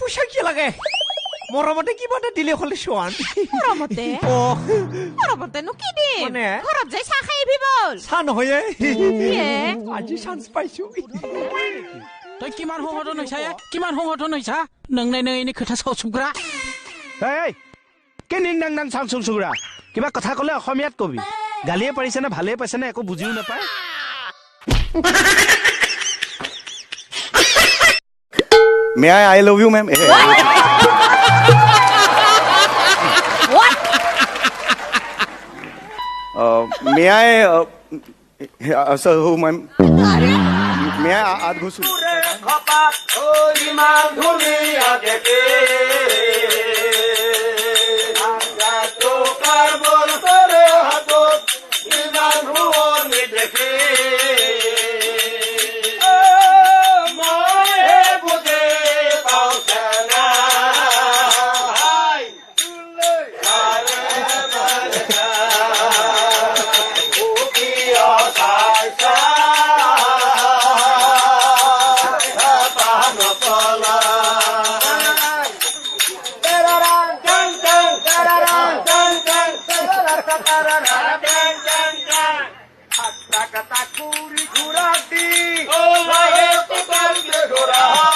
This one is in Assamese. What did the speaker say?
পইচা কি লাগে মৰমতে কিবা এটা দিলে হ'লে চোৱান মৰমতে মৰমতেনো কি দিম মানে? ঘৰত যাই চাহ খাই আহিবি বল চাহ নহয় ইয়ে। আজি চান্স পাইছো তই কিমান সংগঠন হৈছা কিমান সংগঠন হৈছা নोंनाय नोंनि खोथा सावसुबग्रा এই কে নিং নাং নাং চাং চুং চুগৰা কিবা কথা ক'লে অসমীয়াত কবি গালিয়ে পাৰিছে নে ভালে পাইছে নে একো বুজিও নাপায় May I love you, ma'am? May I, sir, who, ma'am? May I add Ghusu? Kata kuri kurati, oh lahir tukang segera.